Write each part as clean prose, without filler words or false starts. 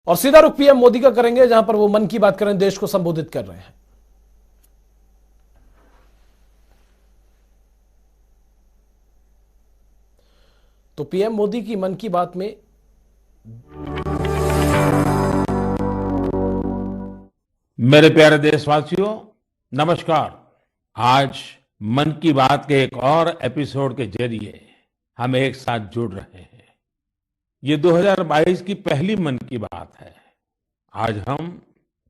और सीधा रुख पीएम मोदी का करेंगे, जहां पर वो मन की बात करें, देश को संबोधित कर रहे हैं। तो पीएम मोदी की मन की बात में मेरे प्यारे देशवासियों, नमस्कार। आज मन की बात के एक और एपिसोड के जरिए हम एक साथ जुड़ रहे हैं। ये 2022 की पहली मन की बात है। आज हम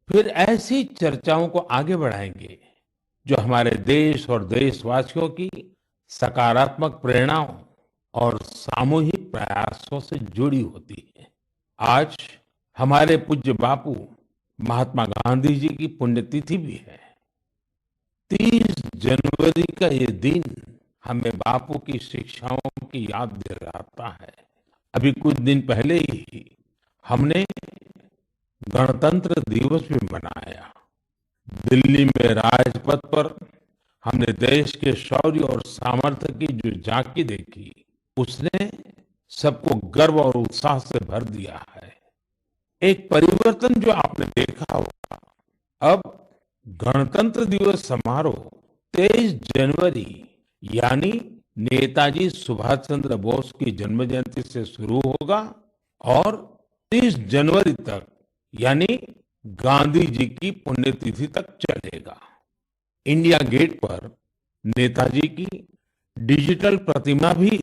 फिर ऐसी चर्चाओं को आगे बढ़ाएंगे जो हमारे देश और देशवासियों की सकारात्मक प्रेरणाओं और सामूहिक प्रयासों से जुड़ी होती है। आज हमारे पूज्य बापू महात्मा गांधी जी की पुण्यतिथि भी है। 30 जनवरी का ये दिन हमें बापू की शिक्षाओं की याद दिलाता है। अभी कुछ दिन पहले ही हमने गणतंत्र दिवस भी मनाया। दिल्ली में राजपथ पर हमने देश के शौर्य और सामर्थ्य की जो झांकी देखी, उसने सबको गर्व और उत्साह से भर दिया है। एक परिवर्तन जो आपने देखा होगा, अब गणतंत्र दिवस समारोह 23 जनवरी यानी नेताजी सुभाष चंद्र बोस की जन्म जयंती से शुरू होगा और 30 जनवरी तक यानी गांधी जी की पुण्यतिथि तक चलेगा। इंडिया गेट पर नेताजी की डिजिटल प्रतिमा भी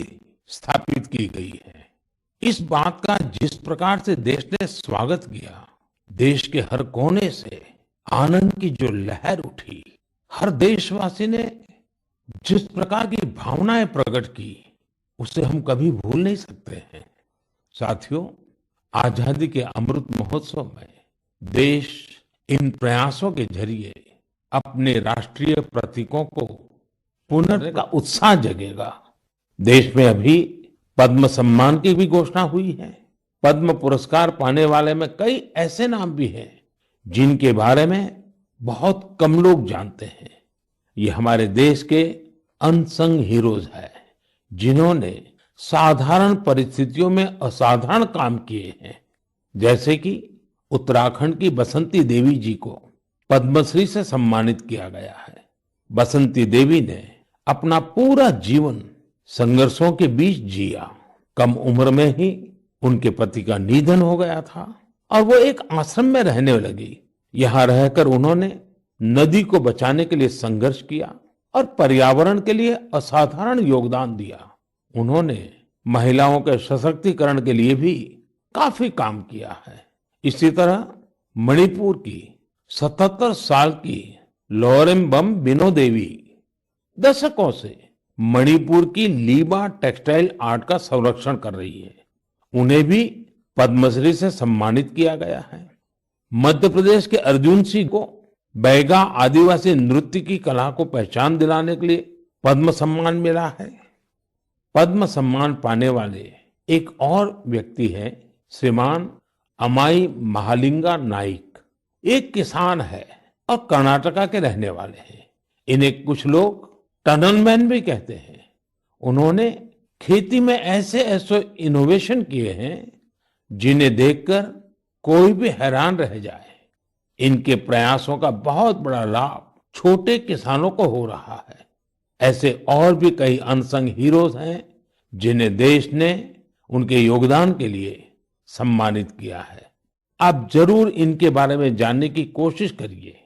स्थापित की गई है। इस बात का जिस प्रकार से देश ने स्वागत किया, देश के हर कोने से आनंद की जो लहर उठी, हर देशवासी ने जिस प्रकार की भावनाएं प्रकट की, उसे हम कभी भूल नहीं सकते हैं। साथियों, आजादी के अमृत महोत्सव में देश इन प्रयासों के जरिए अपने राष्ट्रीय प्रतीकों को पुनः का उत्साह जगेगा। देश में अभी पद्म सम्मान की भी घोषणा हुई है। पद्म पुरस्कार पाने वाले में कई ऐसे नाम भी हैं जिनके बारे में बहुत कम लोग जानते हैं। ये हमारे देश के अनसंग हीरोज हैं, जिन्होंने साधारण परिस्थितियों में असाधारण काम किए हैं। जैसे कि उत्तराखंड की बसंती देवी जी को पद्मश्री से सम्मानित किया गया है। बसंती देवी ने अपना पूरा जीवन संघर्षों के बीच जिया। कम उम्र में ही उनके पति का निधन हो गया था और वो एक आश्रम में रहने लगी। यहाँ रहकर उन्होंने नदी को बचाने के लिए संघर्ष किया और पर्यावरण के लिए असाधारण योगदान दिया। उन्होंने महिलाओं के सशक्तिकरण के लिए भी काफी काम किया है। इसी तरह मणिपुर की 77 साल की लोरेम्बम बिनो देवी दशकों से मणिपुर की लीबा टेक्सटाइल आर्ट का संरक्षण कर रही है। उन्हें भी पद्मश्री से सम्मानित किया गया है। मध्य प्रदेश के अर्जुन सिंह को बैगा आदिवासी नृत्य की कला को पहचान दिलाने के लिए पद्म सम्मान मिला है। पद्म सम्मान पाने वाले एक और व्यक्ति है श्रीमान अमाई महालिंगा नाइक। एक किसान है और कर्नाटका के रहने वाले हैं। इन्हें कुछ लोग टनल मैन भी कहते हैं। उन्होंने खेती में ऐसे ऐसे इनोवेशन किए हैं जिन्हें देखकर कोई भी हैरान रह जाए। इनके प्रयासों का बहुत बड़ा लाभ छोटे किसानों को हो रहा है। ऐसे और भी कई अनसंग हीरोज हैं जिन्हें देश ने उनके योगदान के लिए सम्मानित किया है। आप जरूर इनके बारे में जानने की कोशिश करिए।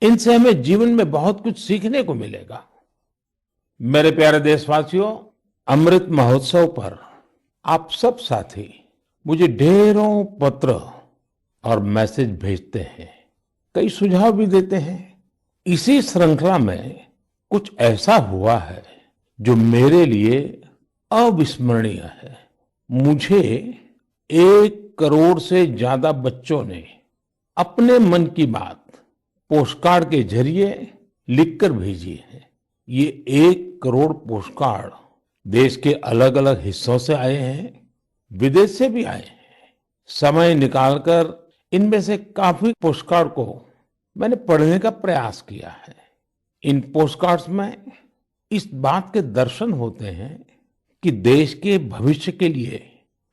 इनसे हमें जीवन में बहुत कुछ सीखने को मिलेगा। मेरे प्यारे देशवासियों, अमृत महोत्सव पर आप सब साथी मुझे ढेरों पत्र और मैसेज भेजते हैं, कई सुझाव भी देते हैं। इसी श्रृंखला में कुछ ऐसा हुआ है जो मेरे लिए अविस्मरणीय है। मुझे 1 करोड़ से ज्यादा बच्चों ने अपने मन की बात पोस्टकार्ड के जरिए लिखकर भेजी है। ये 1 करोड़ पोस्टकार्ड देश के अलग अलग हिस्सों से आए हैं, विदेश से भी आए हैं। समय निकालकर इनमें से काफी पोस्टकार्ड को मैंने पढ़ने का प्रयास किया है। इन पोस्टकार्ड्स में इस बात के दर्शन होते हैं कि देश के भविष्य के लिए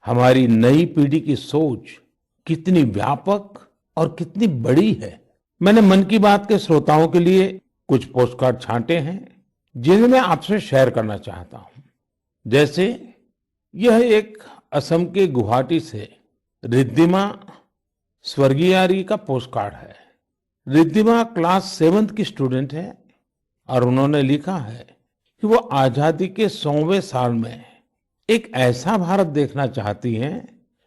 हमारी नई पीढ़ी की सोच कितनी व्यापक और कितनी बड़ी है। मैंने मन की बात के श्रोताओं के लिए कुछ पोस्टकार्ड छांटे हैं जिन्हें मैं आपसे शेयर करना चाहता हूं। जैसे यह एक असम के गुवाहाटी से रिद्धिमा स्वर्गियारी का पोस्टकार्ड है। रिद्धिमा क्लास 7th की स्टूडेंट है और उन्होंने लिखा है कि वो आजादी के 100वें साल में एक ऐसा भारत देखना चाहती हैं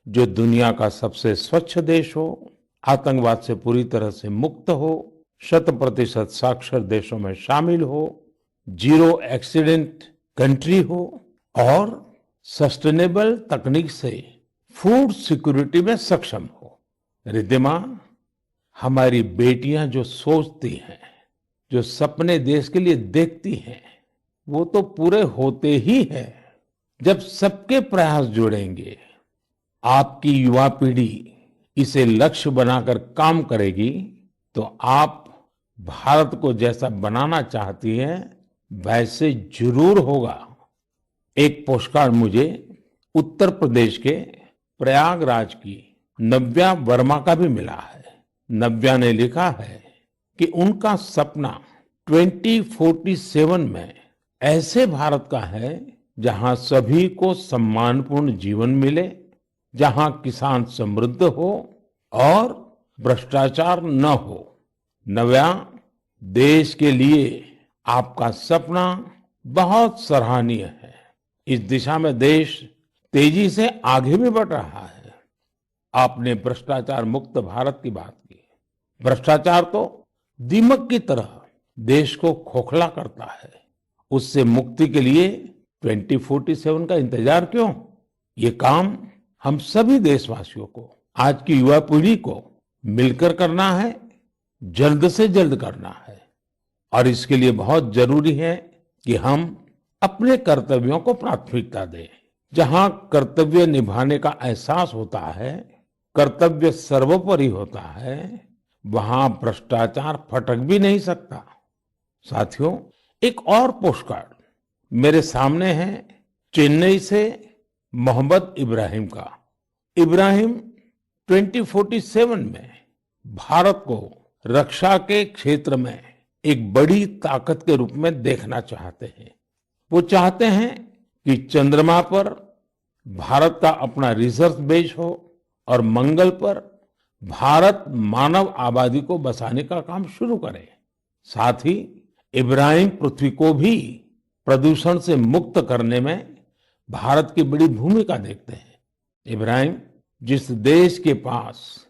जो दुनिया का सबसे स्वच्छ देश हो, आतंकवाद से पूरी तरह से मुक्त हो, 100% साक्षर देशों में शामिल हो, जीरो एक्सीडेंट कंट्री हो और सस्टेनेबल तकनीक से फूड सिक्योरिटी में सक्षम हो। रिद्धिमा, हमारी बेटियां जो सोचती हैं, जो सपने देश के लिए देखती हैं, वो तो पूरे होते ही हैं जब सबके प्रयास जुड़ेंगे। आपकी युवा पीढ़ी इसे लक्ष्य बनाकर काम करेगी तो आप भारत को जैसा बनाना चाहती हैं वैसे जरूर होगा। एक पोस्टकार्ड मुझे उत्तर प्रदेश के प्रयागराज की नव्या वर्मा का भी मिला है। नव्या ने लिखा है कि उनका सपना 2047 में ऐसे भारत का है जहां सभी को सम्मानपूर्ण जीवन मिले, जहां किसान समृद्ध हो और भ्रष्टाचार न हो। नव्या, देश के लिए आपका सपना बहुत सराहनीय है। इस दिशा में देश तेजी से आगे भी बढ़ रहा है। आपने भ्रष्टाचार मुक्त भारत की बात की। भ्रष्टाचार तो दीमक की तरह देश को खोखला करता है। उससे मुक्ति के लिए 2047 का इंतजार क्यों? ये काम हम सभी देशवासियों को, आज की युवा पीढ़ी को मिलकर करना है, जल्द से जल्द करना है। और इसके लिए बहुत जरूरी है कि हम अपने कर्तव्यों को प्राथमिकता दें। जहां कर्तव्य निभाने का एहसास होता है, कर्तव्य सर्वोपरि होता है, वहां भ्रष्टाचार फटक भी नहीं सकता। साथियों, एक और पोस्टकार्ड मेरे सामने है चेन्नई से मोहम्मद इब्राहिम का। इब्राहिम 2047 में भारत को रक्षा के क्षेत्र में एक बड़ी ताकत के रूप में देखना चाहते हैं। वो चाहते हैं कि चंद्रमा पर भारत का अपना रिसर्च बेस हो और मंगल पर भारत मानव आबादी को बसाने का काम शुरू करे। साथ ही इब्राहिम पृथ्वी को भी प्रदूषण से मुक्त करने में भारत की बड़ी भूमिका देखते हैं। इब्राहिम, जिस देश के पास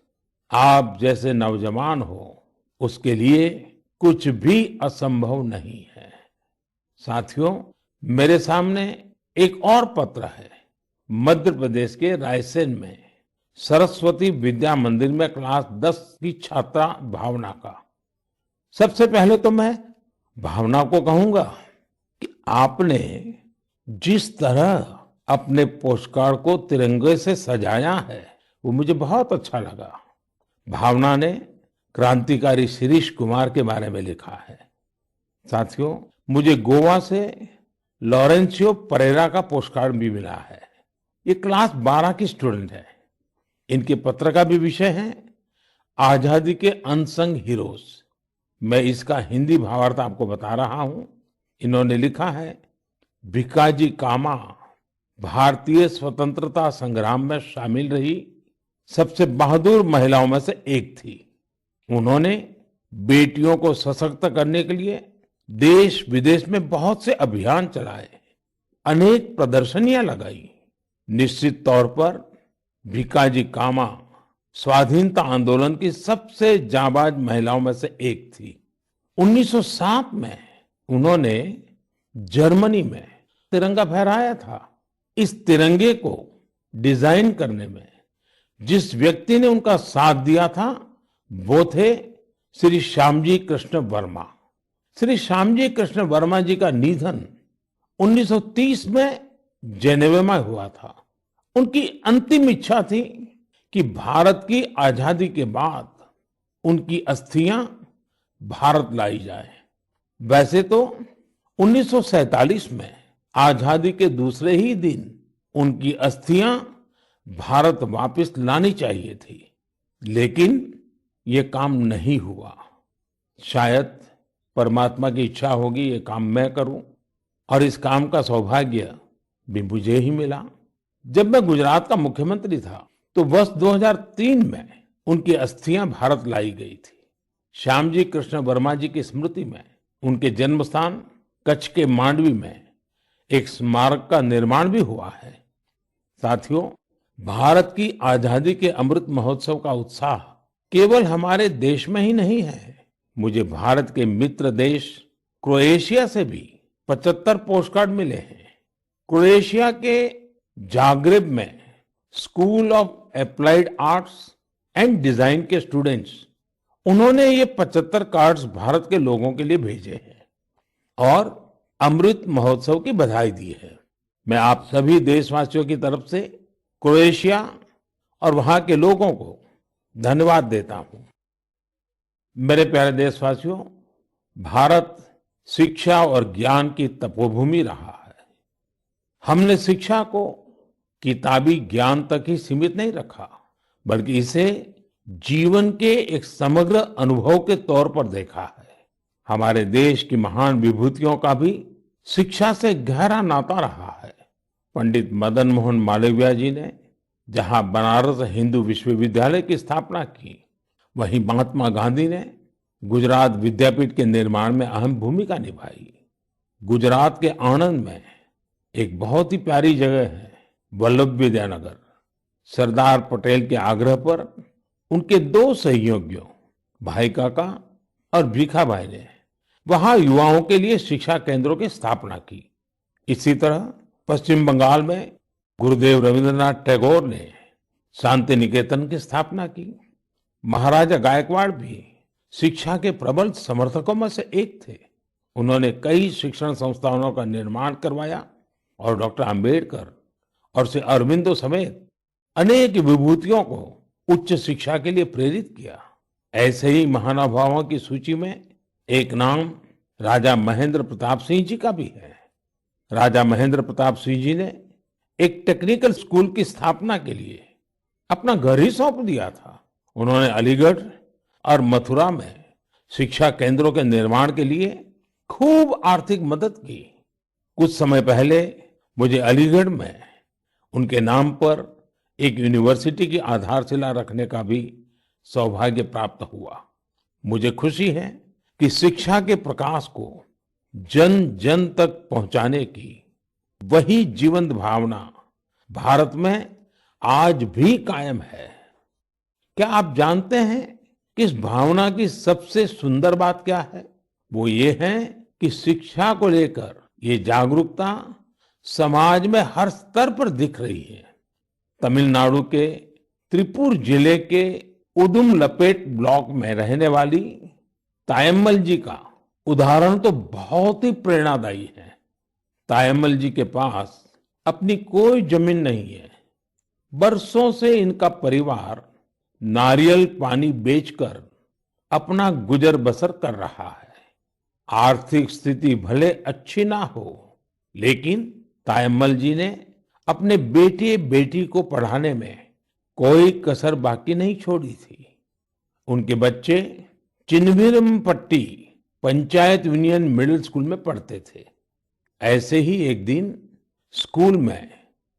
आप जैसे नौजवान हो, उसके लिए कुछ भी असंभव नहीं है। साथियों, मेरे सामने एक और पत्र है मध्य प्रदेश के रायसेन में सरस्वती विद्या मंदिर में क्लास 10 की छात्रा भावना का। सबसे पहले तो मैं भावना को कहूंगा कि आपने जिस तरह अपने पोस्टकार्ड को तिरंगे से सजाया है वो मुझे बहुत अच्छा लगा। भावना ने क्रांतिकारी शिरीष कुमार के बारे में लिखा है। साथियों, मुझे गोवा से लॉरेंसियो परेरा का पोस्टकार्ड भी मिला है। ये क्लास 12 की स्टूडेंट है। इनके पत्र का भी विषय है आजादी के अनसंग हीरोज। मैं इसका हिंदी भावार्थ आपको बता रहा हूं। इन्होंने लिखा है, भिकाजी कामा भारतीय स्वतंत्रता संग्राम में शामिल रही सबसे बहादुर महिलाओं में से एक थी। उन्होंने बेटियों को सशक्त करने के लिए देश विदेश में बहुत से अभियान चलाए, अनेक प्रदर्शनियां लगाई। निश्चित तौर पर भिकाजी कामा स्वाधीनता आंदोलन की सबसे जाबाज महिलाओं में से एक थी। 1907 में उन्होंने जर्मनी में तिरंगा फहराया था। इस तिरंगे को डिजाइन करने में जिस व्यक्ति ने उनका साथ दिया था वो थे श्री श्यामजी कृष्ण वर्मा। श्री श्यामजी कृष्ण वर्मा जी का निधन 1930 में जेनेवा में हुआ था। उनकी अंतिम इच्छा थी कि भारत की आजादी के बाद उनकी अस्थियां भारत लाई जाए। वैसे तो 1947 में आजादी के दूसरे ही दिन उनकी अस्थियां भारत वापस लानी चाहिए थी, लेकिन ये काम नहीं हुआ। शायद परमात्मा की इच्छा होगी ये काम मैं करूं, और इस काम का सौभाग्य भी मुझे ही मिला। जब मैं गुजरात का मुख्यमंत्री था तो वर्ष 2003 में उनकी अस्थियां भारत लाई गई थी। श्यामजी कृष्ण वर्मा जी की स्मृति में उनके जन्म स्थान कच्छ के मांडवी में एक स्मारक का निर्माण भी हुआ है। साथियों, भारत की आजादी के अमृत महोत्सव का उत्साह केवल हमारे देश में ही नहीं है। मुझे भारत के मित्र देश क्रोएशिया से भी 75 पोस्टकार्ड मिले हैं। क्रोएशिया के जाग्रेब में school of applied arts and design के स्टूडेंट्स, उन्होंने ये 75 कार्ड्स भारत के लोगों के लिए भेजे हैं और अमृत महोत्सव की बधाई दी है। मैं आप सभी देशवासियों की तरफ से क्रोएशिया और वहां के लोगों को धन्यवाद देता हूं। मेरे प्यारे देशवासियों, भारत शिक्षा और ज्ञान की तपोभूमि रहा है। हमने शिक्षा को किताबी ज्ञान तक ही सीमित नहीं रखा, बल्कि इसे जीवन के एक समग्र अनुभव के तौर पर देखा है। हमारे देश की महान विभूतियों का भी शिक्षा से गहरा नाता रहा है। पंडित मदन मोहन मालवीय जी ने जहां बनारस हिंदू विश्वविद्यालय की स्थापना की, वहीं महात्मा गांधी ने गुजरात विद्यापीठ के निर्माण में अहम भूमिका निभाई। गुजरात के आणंद में एक बहुत ही प्यारी जगह है वल्लभ विद्यानगर। सरदार पटेल के आग्रह पर उनके 2 सहयोगियों भाई काका और भीखा भाई ने वहां युवाओं के लिए शिक्षा केंद्रों की स्थापना की। इसी तरह पश्चिम बंगाल में गुरुदेव रविंद्रनाथ टैगोर ने शांति निकेतन की स्थापना की। महाराजा गायकवाड़ भी शिक्षा के प्रबल समर्थकों में से एक थे। उन्होंने कई शिक्षण संस्थानों का निर्माण करवाया और डॉक्टर अंबेडकर और श्री अरविंदो समेत अनेक विभूतियों को उच्च शिक्षा के लिए प्रेरित किया। ऐसे ही महानुभावों की सूची में एक नाम राजा महेंद्र प्रताप सिंह जी का भी है। राजा महेंद्र प्रताप सिंह जी ने एक टेक्निकल स्कूल की स्थापना के लिए अपना घर ही सौंप दिया था। उन्होंने अलीगढ़ और मथुरा में शिक्षा केंद्रों के निर्माण के लिए खूब आर्थिक मदद की। कुछ समय पहले मुझे अलीगढ़ में उनके नाम पर एक यूनिवर्सिटी की आधारशिला रखने का भी सौभाग्य प्राप्त हुआ। मुझे खुशी है कि शिक्षा के प्रकाश को जन जन तक पहुंचाने की वही जीवंत भावना भारत में आज भी कायम है। क्या आप जानते हैं कि इस भावना की सबसे सुंदर बात क्या है? वो ये है कि शिक्षा को लेकर ये जागरूकता समाज में हर स्तर पर दिख रही है। तमिलनाडु के त्रिपुर जिले के उदुमलपेट ब्लॉक में रहने वाली तायम्मल जी का उदाहरण तो बहुत ही प्रेरणादायी है। तायम्मल जी के पास अपनी कोई जमीन नहीं है। बरसों से इनका परिवार नारियल पानी बेचकर अपना गुजर बसर कर रहा है। आर्थिक स्थिति भले अच्छी ना हो, लेकिन तायम्मल जी ने अपने बेटे बेटी को पढ़ाने में कोई कसर बाकी नहीं छोड़ी थी। उनके बच्चे Chinnaveerampatti panchayat union middle school में पढ़ते थे। ऐसे ही एक दिन स्कूल में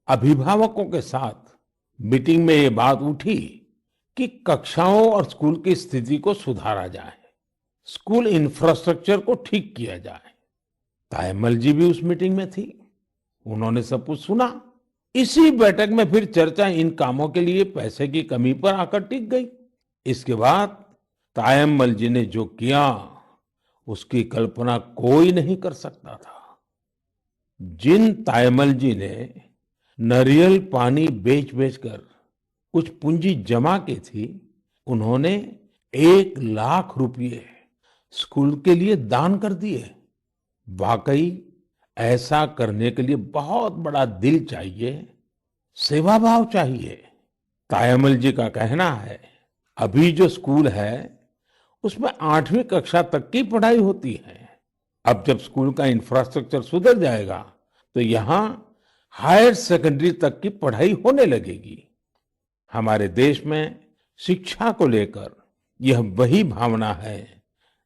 अभिभावकों के साथ मीटिंग में ये बात उठी कि कक्षाओं और स्कूल की स्थिति को सुधारा जाए, स्कूल इंफ्रास्ट्रक्चर को ठीक किया जाए। तायम्मल जी भी उस मीटिंग में थी। उन्होंने सब कुछ सुना। इसी बैठक में फिर चर्चा इन कामों के लिए पैसे की कमी पर आकर टिक गई। इसके बाद तायम्मल जी ने जो किया उसकी कल्पना कोई नहीं कर सकता था। जिन तायम्मल जी ने नारियल पानी बेच बेचकर कुछ पूंजी जमा की थी, उन्होंने 1 लाख रुपए स्कूल के लिए दान कर दिए। वाकई ऐसा करने के लिए बहुत बड़ा दिल चाहिए, सेवा भाव चाहिए। तायम्मल जी का कहना है, अभी जो स्कूल है उसमें 8वीं कक्षा तक की पढ़ाई होती है। अब जब स्कूल का इंफ्रास्ट्रक्चर सुधर जाएगा तो यहाँ हायर सेकेंडरी तक की पढ़ाई होने लगेगी। हमारे देश में शिक्षा को लेकर यह वही भावना है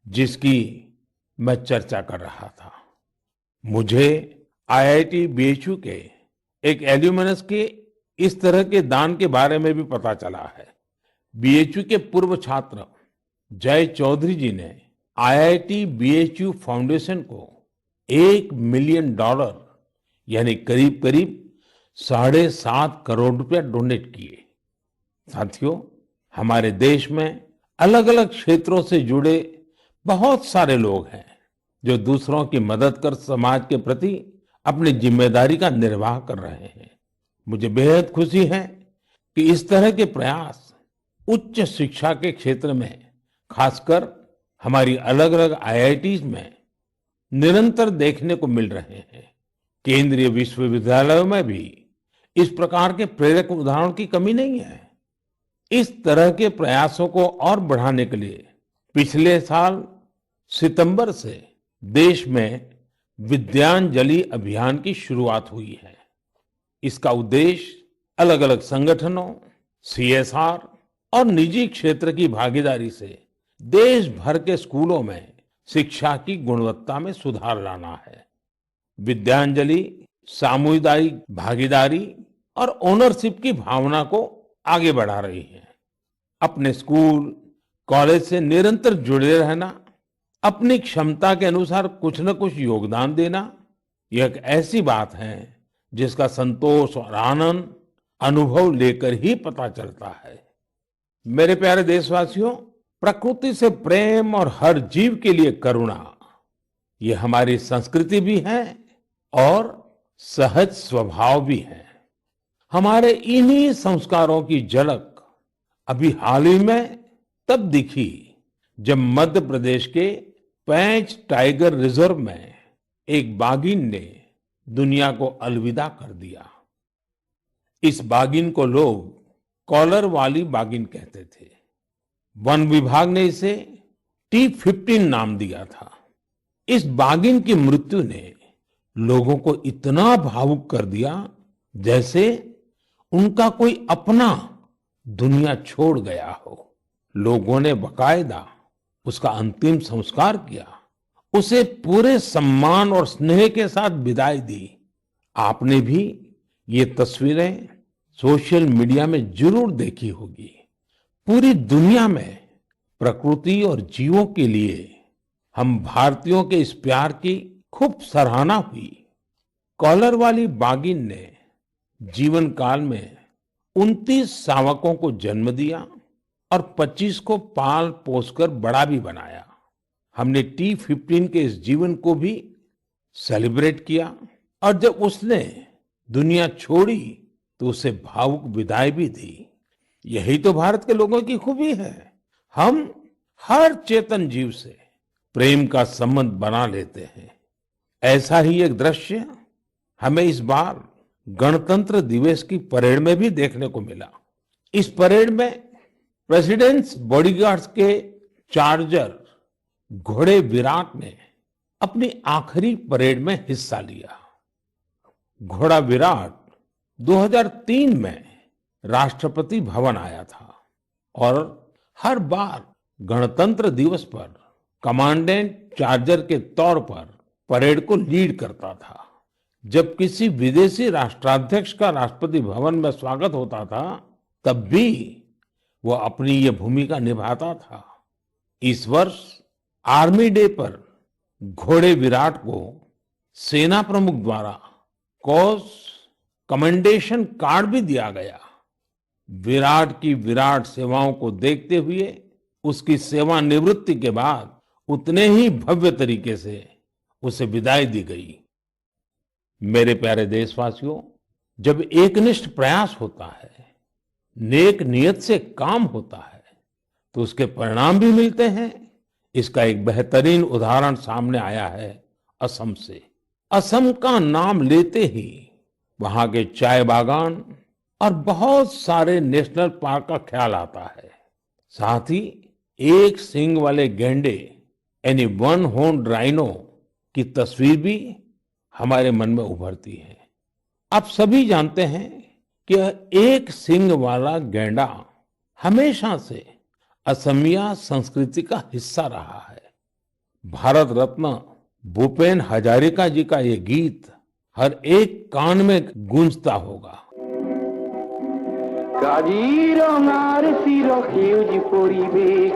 जिसकी मैं चर्चा कर रहा था। मुझे आईआईटी बीएचयू के एक एल्यूमनस के इस तरह के दान के बारे में भी पता चला है। बीएचयू के पूर्व छात्र जय चौधरी जी ने आईआईटी बीएचयू फाउंडेशन को $1 मिलियन यानी करीब करीब 7.5 करोड़ रुपया डोनेट किए। साथियों, हमारे देश में अलग अलग क्षेत्रों से जुड़े बहुत सारे लोग हैं जो दूसरों की मदद कर समाज के प्रति अपनी जिम्मेदारी का निर्वाह कर रहे हैं। मुझे बेहद खुशी है कि इस तरह के प्रयास उच्च शिक्षा के क्षेत्र में, खासकर हमारी अलग अलग आईआईटीज में निरंतर देखने को मिल रहे हैं। केंद्रीय विश्वविद्यालयों में भी इस प्रकार के प्रेरक उदाहरणों की कमी नहीं है। इस तरह के प्रयासों को और बढ़ाने के लिए पिछले साल सितंबर से देश में विद्यांजलि अभियान की शुरुआत हुई है। इसका उद्देश्य अलग अलग संगठनों, सीएसआर और निजी क्षेत्र की भागीदारी से देश भर के स्कूलों में शिक्षा की गुणवत्ता में सुधार लाना है। विद्यांजलि सामुदायिक भागीदारी और ओनरशिप की भावना को आगे बढ़ा रही है। अपने स्कूल, कॉलेज से निरंतर जुड़े रहना, अपनी क्षमता के अनुसार कुछ न कुछ योगदान देना, यह एक ऐसी बात है जिसका संतोष और आनंद अनुभव लेकर ही पता चलता है। मेरे प्यारे देशवासियों, प्रकृति से प्रेम और हर जीव के लिए करुणा, ये हमारी संस्कृति भी है और सहज स्वभाव भी है। हमारे इन्हीं संस्कारों की झलक अभी हाल ही में तब दिखी जब मध्य प्रदेश के पेंच टाइगर रिजर्व में एक बाघिन ने दुनिया को अलविदा कर दिया। इस बाघिन को लोग कॉलर वाली बाघिन कहते थे। वन विभाग ने इसे T15 नाम दिया था। इस बाघिन की मृत्यु ने लोगों को इतना भावुक कर दिया जैसे उनका कोई अपना दुनिया छोड़ गया हो। लोगों ने बाकायदा उसका अंतिम संस्कार किया, उसे पूरे सम्मान और स्नेह के साथ विदाई दी। आपने भी ये तस्वीरें सोशल मीडिया में जरूर देखी होगी। पूरी दुनिया में प्रकृति और जीवों के लिए हम भारतीयों के इस प्यार की खूब सराहना हुई। कॉलर वाली बाघिन ने जीवन काल में 29 शावकों को जन्म दिया और 25 को पाल पोसकर बड़ा भी बनाया। हमने T15 के इस जीवन को भी सेलिब्रेट किया और जब उसने दुनिया छोड़ी तो उसे भावुक विदाई भी दी। यही तो भारत के लोगों की खूबी है। हम हर चेतन जीव से प्रेम का संबंध बना लेते हैं। ऐसा ही एक दृश्य हमें इस बार गणतंत्र दिवस की परेड में भी देखने को मिला। इस परेड में प्रेसिडेंट्स बॉडीगार्ड्स के चार्जर घोड़े विराट ने अपनी आखिरी परेड में हिस्सा लिया। घोड़ा विराट 2003 में राष्ट्रपति भवन आया था और हर बार गणतंत्र दिवस पर कमांडेंट चार्जर के तौर पर परेड को लीड करता था। जब किसी विदेशी राष्ट्राध्यक्ष का राष्ट्रपति भवन में स्वागत होता था तब भी वो अपनी ये भूमिका निभाता था। इस वर्ष आर्मी डे पर घोड़े विराट को सेना प्रमुख द्वारा कॉज कमेंडेशन कार्ड भी दिया गया। विराट की विराट सेवाओं को देखते हुए उसकी सेवानिवृत्ति के बाद उतने ही भव्य तरीके से उसे विदाई दी गई। मेरे प्यारे देशवासियों, जब एकनिष्ठ प्रयास होता है, नेक नियत से काम होता है, तो उसके परिणाम भी मिलते हैं। इसका एक बेहतरीन उदाहरण सामने आया है असम से। असम का नाम लेते ही वहां के चाय बागान और बहुत सारे नेशनल पार्क का ख्याल आता है। साथ ही एक सींग वाले गैंडे यानी वन हॉर्न राइनो की तस्वीर भी हमारे मन में उभरती है। आप सभी जानते हैं कि एक सींग वाला गैंडा हमेशा से असमिया संस्कृति का हिस्सा रहा है। भारत रत्न भूपेन हजारिका जी का ये गीत हर एक कान में गूंजता होगा। কাজিরঙার চিরসেউজ পৰিৱেশ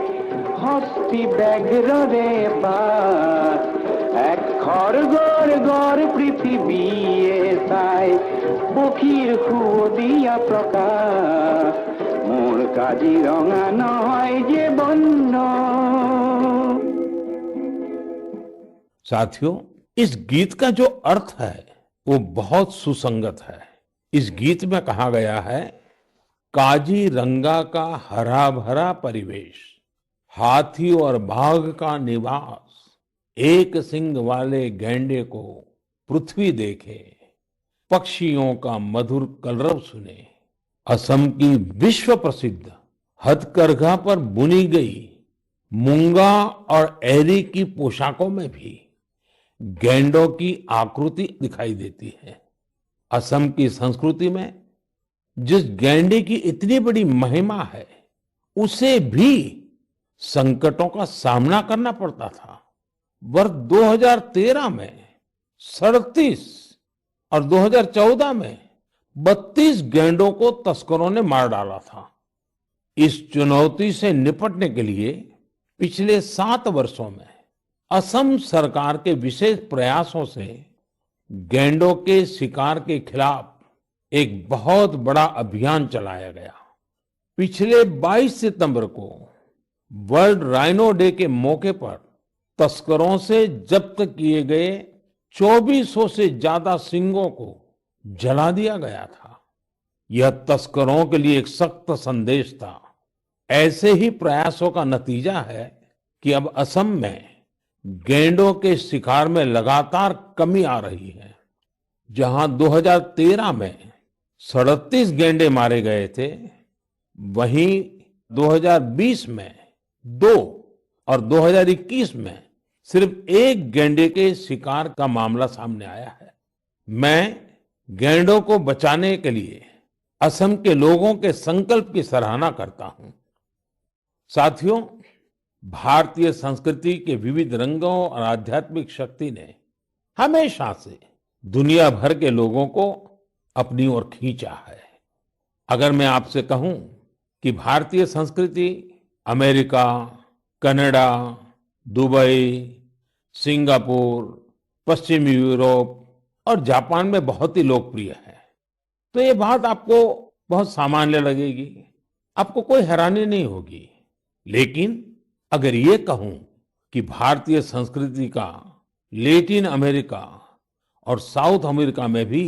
হস্তি ব্যাঘ্ৰ ৰে বাস এক খড়গড় গড় পৃথিৱীয়ে চাই পক্ষীৰ সুৱদীয়া প্ৰকাশ মোৰ কাজিৰঙা নহয় যে বন্য। साथियों, इस गीत का जो अर्थ है वो बहुत सुसंगत है। इस गीत में कहा गया है, काजीरंगा का हरा भरा परिवेश, हाथी और बाघ का निवास, एक सींग वाले गैंडे को पृथ्वी देखे, पक्षियों का मधुर कलरव सुने। असम की विश्व प्रसिद्ध हथकरघा पर बुनी गई मूंगा और एरी की पोशाकों में भी गैंडों की आकृति दिखाई देती है। असम की संस्कृति में जिस गैंडे की इतनी बड़ी महिमा है, उसे भी संकटों का सामना करना पड़ता था। वर्ष 2013 में 37 और 2014 में 32 गैंडों को तस्करों ने मार डाला था। इस चुनौती से निपटने के लिए पिछले 7 वर्षों में असम सरकार के विशेष प्रयासों से गैंडों के शिकार के खिलाफ एक बहुत बड़ा अभियान चलाया गया। पिछले 22 सितंबर को वर्ल्ड राइनो डे के मौके पर तस्करों से जब्त किए गए 2400 से ज्यादा सींगों को जला दिया गया था। यह तस्करों के लिए एक सख्त संदेश था। ऐसे ही प्रयासों का नतीजा है कि अब असम में गैंडों के शिकार में लगातार कमी आ रही है। जहां 2013 में 37 गैंडे मारे गए थे, वहीं 2020 में 2 और 2021 में सिर्फ 1 गैंडे के शिकार का मामला सामने आया है। मैं गैंडों को बचाने के लिए असम के लोगों के संकल्प की सराहना करता हूं। साथियों, भारतीय संस्कृति के विविध रंगों और आध्यात्मिक शक्ति ने हमेशा से दुनिया भर के लोगों को अपनी ओर खींचा है। अगर मैं आपसे कहूं कि भारतीय संस्कृति अमेरिका, कनाडा, दुबई, सिंगापुर, पश्चिमी यूरोप और जापान में बहुत ही लोकप्रिय है, तो ये बात आपको बहुत सामान्य लगेगी, आपको कोई हैरानी नहीं होगी। लेकिन अगर ये कहूं कि भारतीय संस्कृति का लैटिन अमेरिका और साउथ अमेरिका में भी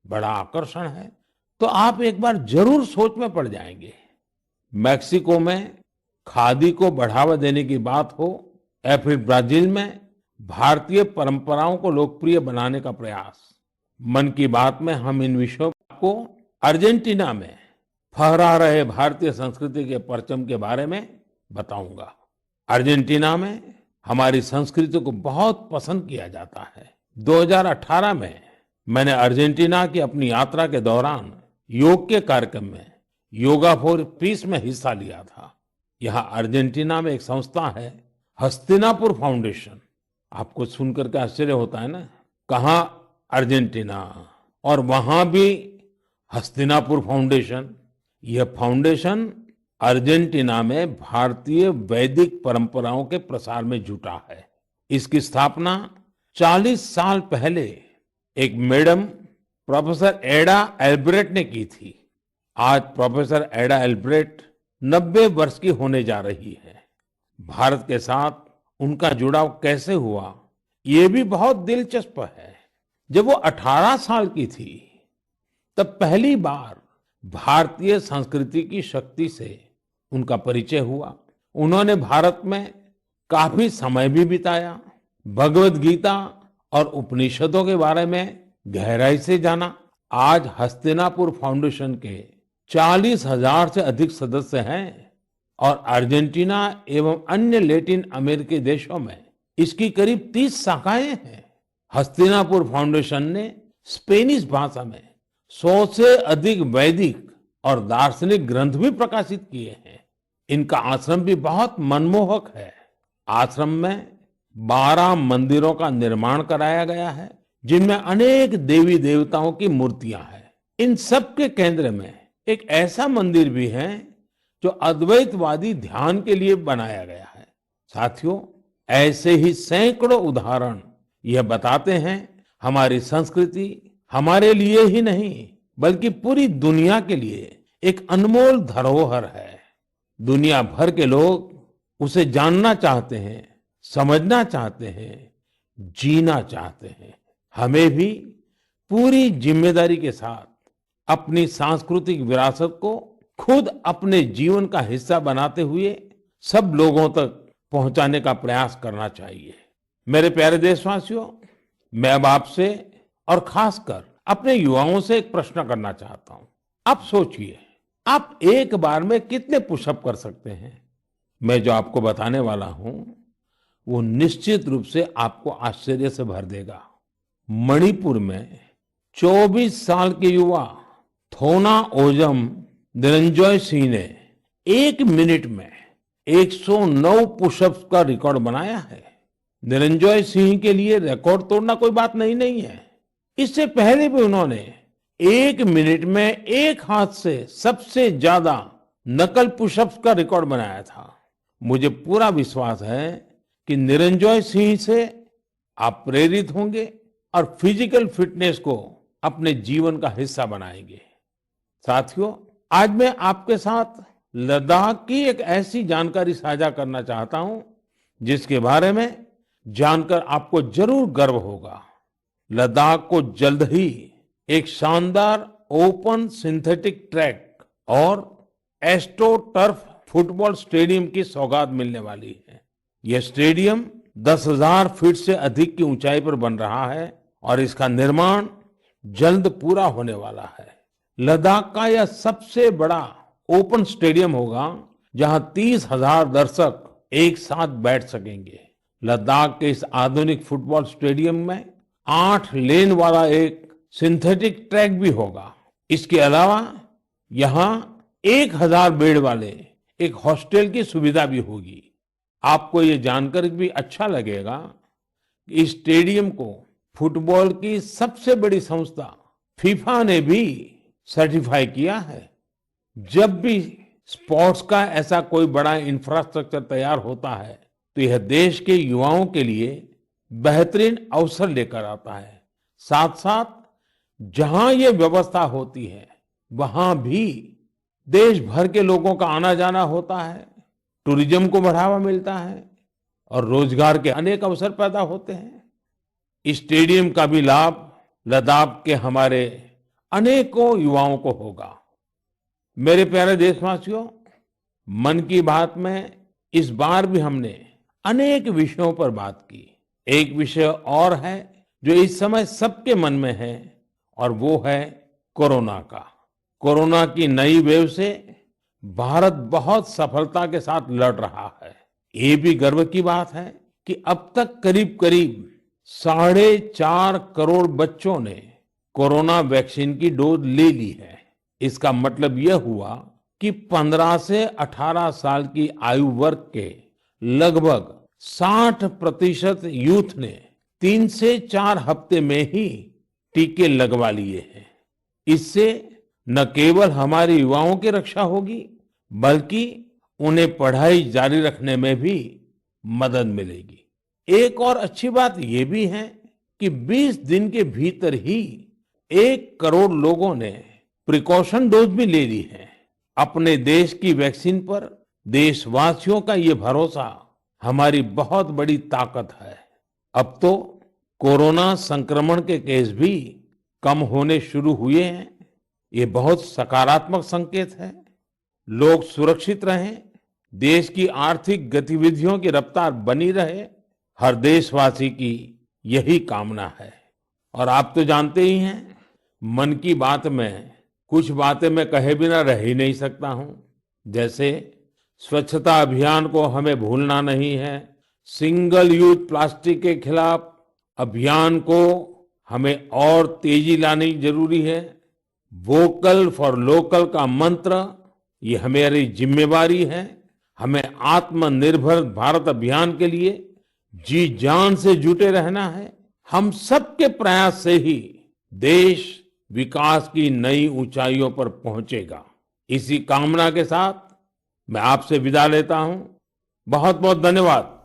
बड़ा आकर्षण है, तो आप एक बार जरूर सोच में पड़ जाएंगे। मैक्सिको में खादी को बढ़ावा देने की बात हो या फिर ब्राजील में भारतीय परंपराओं को लोकप्रिय बनाने का प्रयास। मन की बात में हम इन विषयों को अर्जेंटीना में फहरा रहे भारतीय संस्कृति के परचम के बारे में बताऊंगा। अर्जेंटीना में हमारी संस्कृति को बहुत पसंद किया जाता है। 2018 में मैंने अर्जेंटीना की अपनी यात्रा के दौरान योग के कार्यक्रम में योगा फॉर पीस में हिस्सा लिया था। यहाँ अर्जेंटीना में एक संस्था है, हस्तिनापुर फाउंडेशन। आपको सुनकर के आश्चर्य होता है ना, कहाँ अर्जेंटीना और वहां भी हस्तिनापुर फाउंडेशन। यह फाउंडेशन अर्जेंटीना में भारतीय वैदिक परंपराओं के प्रसार में जुटा है। इसकी स्थापना 40 साल पहले एक मैडम प्रोफेसर एडा एल्ब्रेट ने की थी। आज प्रोफेसर एडा एल्ब्रेट 90 वर्ष की होने जा रही है। भारत के साथ उनका जुड़ाव कैसे हुआ, ये भी बहुत दिलचस्प है। जब वो 18 साल की थी, तब पहली बार भारतीय संस्कृति की शक्ति से उनका परिचय हुआ। उन्होंने भारत में काफी समय भी बिताया, भगवत गीता और उपनिषदों के बारे में गहराई से जाना। आज हस्तिनापुर फाउंडेशन के 40,000 से अधिक सदस्य हैं और अर्जेंटीना एवं अन्य लैटिन अमेरिकी देशों में इसकी करीब 30 शाखाएं हैं। हस्तिनापुर फाउंडेशन ने स्पेनिश भाषा में 100 से अधिक वैदिक और दार्शनिक ग्रंथ भी प्रकाशित किए हैं। इनका आश्रम भी बहुत मनमोहक है। आश्रम में 12 मंदिरों का निर्माण कराया गया है, जिनमें अनेक देवी देवताओं की मूर्तियां हैं। इन सब के केंद्र में एक ऐसा मंदिर भी है जो अद्वैतवादी ध्यान के लिए बनाया गया है। साथियों, ऐसे ही सैकड़ों उदाहरण यह बताते हैं हमारी संस्कृति हमारे लिए ही नहीं बल्कि पूरी दुनिया के लिए एक अनमोल धरोहर है। दुनिया भर के लोग उसे जानना चाहते हैं, समझना चाहते हैं, जीना चाहते हैं। हमें भी पूरी जिम्मेदारी के साथ अपनी सांस्कृतिक विरासत को खुद अपने जीवन का हिस्सा बनाते हुए सब लोगों तक पहुंचाने का प्रयास करना चाहिए। मेरे प्यारे देशवासियों, मैं अब आपसे और खासकर अपने युवाओं से एक प्रश्न करना चाहता हूं। आप सोचिए, आप एक बार में कितने पुशअप कर सकते हैं? मैं जो आपको बताने वाला हूं वो निश्चित रूप से आपको आश्चर्य से भर देगा। मणिपुर में 24 साल के युवा थोना ओजम निरंजॉय सिंह ने 1 मिनट में 109 पुशअप्स का रिकॉर्ड बनाया है। निरंजॉय सिंह के लिए रिकॉर्ड तोड़ना कोई बात नहीं है। इससे पहले भी उन्होंने 1 मिनट में एक हाथ से सबसे ज्यादा नकल पुशअप्स का रिकॉर्ड बनाया था। मुझे पूरा विश्वास है कि निरंजॉय सिंह से आप प्रेरित होंगे और फिजिकल फिटनेस को अपने जीवन का हिस्सा बनाएंगे। साथियों, आज मैं आपके साथ लद्दाख की एक ऐसी जानकारी साझा करना चाहता हूं जिसके बारे में जानकर आपको जरूर गर्व होगा। लद्दाख को जल्द ही एक शानदार ओपन सिंथेटिक ट्रैक और एस्ट्रो टर्फ फुटबॉल स्टेडियम की सौगात मिलने वाली है। यह स्टेडियम 10,000 फीट से अधिक की ऊंचाई पर बन रहा है और इसका निर्माण जल्द पूरा होने वाला है। लद्दाख का यह सबसे बड़ा ओपन स्टेडियम होगा जहां 30,000 दर्शक एक साथ बैठ सकेंगे। लद्दाख के इस आधुनिक फुटबॉल स्टेडियम में 8 लेन वाला एक सिंथेटिक ट्रैक भी होगा। इसके अलावा यहाँ 1,000 बेड वाले एक हॉस्टल की सुविधा भी होगी। आपको ये जानकर भी अच्छा लगेगा कि इस स्टेडियम को फुटबॉल की सबसे बड़ी संस्था फीफा ने भी सर्टिफाई किया है। जब भी स्पोर्ट्स का ऐसा कोई बड़ा इंफ्रास्ट्रक्चर तैयार होता है तो यह देश के युवाओं के लिए बेहतरीन अवसर लेकर आता है। साथ साथ जहां ये व्यवस्था होती है वहां भी देश भर के लोगों का आना जाना होता है, टूरिज्म को बढ़ावा मिलता है और रोजगार के अनेक अवसर पैदा होते हैं। इस स्टेडियम का भी लाभ लद्दाख के हमारे अनेकों युवाओं को होगा। मेरे प्यारे देशवासियों, मन की बात में इस बार भी हमने अनेक विषयों पर बात की। एक विषय और है जो इस समय सबके मन में है और वो है कोरोना का। कोरोना की नई वेव से भारत बहुत सफलता के साथ लड़ रहा है। ये भी गर्व की बात है कि अब तक करीब करीब 4.5 करोड़ बच्चों ने कोरोना वैक्सीन की डोज ले ली है। इसका मतलब यह हुआ कि 15 से 18 साल की आयु वर्ग के लगभग 60% यूथ ने 3 से 4 हफ्ते में ही टीके लगवा लिए हैं। इससे न केवल हमारे युवाओं की रक्षा होगी बल्कि उन्हें पढ़ाई जारी रखने में भी मदद मिलेगी। एक और अच्छी बात यह भी है कि 20 दिन के भीतर ही 1 करोड़ लोगों ने प्रिकॉशन डोज भी ले ली है। अपने देश की वैक्सीन पर देशवासियों का ये भरोसा हमारी बहुत बड़ी ताकत है। अब तो कोरोना संक्रमण के केस भी कम होने शुरू हुए हैं। ये बहुत सकारात्मक संकेत है। लोग सुरक्षित रहें, देश की आर्थिक गतिविधियों की रफ्तार बनी रहे, हर देशवासी की यही कामना है। और आप तो जानते ही हैं, मन की बात में कुछ बातें मैं कहे बिना रह ही नहीं सकता हूं। जैसे स्वच्छता अभियान को हमें भूलना नहीं है, सिंगल यूज प्लास्टिक के खिलाफ अभियान को हमें और तेजी लानी जरूरी है। वोकल फॉर लोकल का मंत्र ये हमारी जिम्मेवारी है। हमें आत्मनिर्भर भारत अभियान के लिए जी जान से जुटे रहना है। हम सबके प्रयास से ही देश विकास की नई ऊंचाइयों पर पहुंचेगा। इसी कामना के साथ मैं आपसे विदा लेता हूं। बहुत बहुत धन्यवाद।